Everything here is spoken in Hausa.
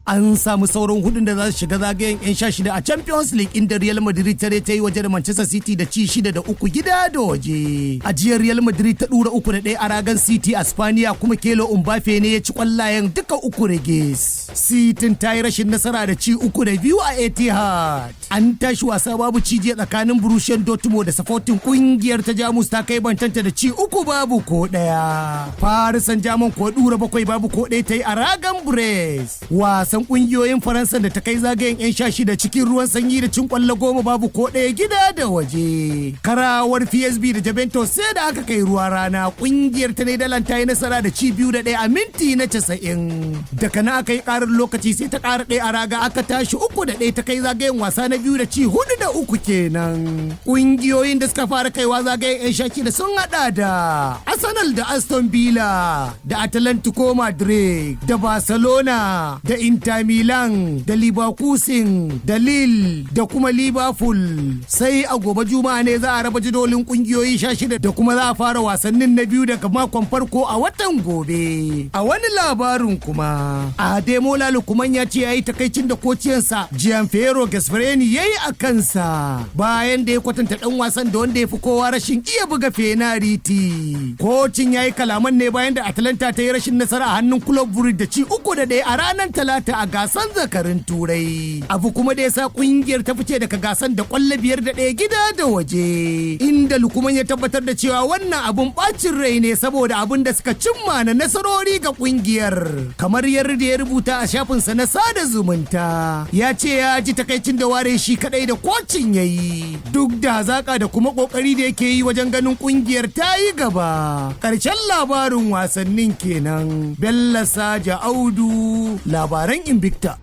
An samu sauran hudun da za su shiga zagayen 'yan 16 a Champions League inda Real Madrid ta yi waje da Manchester City da ci 6-3 gida da waje. A jiya Real Madrid ta dura 3-1 a ragan City a Spaniya kuma Kelo Mbappe ne ya ci kwallayen duka uku regis. City ta yi rashin nasara da ci 3-2 a Etihad. An tashi wasa babu cije tsakanin Borussia Dortmund da Sporting kungiyar ta Jamus ta kai bantanta da ci 3-1. Paris Saint-Germain ko dura 7-1 ta yi a ragan Brest. Wasan kungiyoyin Faransa da ta kai zagayen 'yan 16 cikin ruwan sanyi da cin kwallo 10-1 gida da waje. Karawar PSV da Juventus sai da aka kai ruwa rana kungiyar ta Netherlands ta yi nasara da ci 2-1 a minti na 90. Daga na aka yi karin lokaci sai ta kara ɗaya a raga aka tashi 3-1 ta kai zagayen wasa na biyu da ci 4-3 kenan. Kungiyoyin da suka fara kaiwa zagayen 'yan 16 sun hada da Arsenal da Aston Villa da Atlantico Madrid da Barcelona da Inter Milan da Leverkusen da Lille da kuma Liverpool. Sai a gobe Juma'a ne za a raba jadolin kungiyoyi 16 da kuma za a fara wasannin na biyu daga makon farko a watan gobe. A wani labarin kuma Ademola Lookman ya ce yayi takaicin da kociyansa Gianpiero Gasperini yayi a kansa bayan da ya kwatanta dan wasan da wanda ya fi kowa rashin iya buga fenariti. Kocin yayi kalaman ne bayan da Atalanta ta yi rashin nasara a hannun Club Brugge da ci 3-1 a ranar Talata a gasan zakarin Turai. Abu kuma da ya sa kungiyar ta fice daga gasan da kwallo 5-1 gida da waje. Inda Lookman ya tabbatar da cewa wannan abun bacin rai ne saboda abun da suka cimma na nasarori ga kungiyar. Kamar yadda ya rubuta a shafinsa na sada zumunta. Ya ce ya ji takaicin da ware shi kadai da kocin yayi. Duk da hazaka da kuma kokari da yake yi wajen ganin kungiyar ta yi gaba. Karshen labarin wasannin kenan. Bello Saja Audu, labaran Invicta.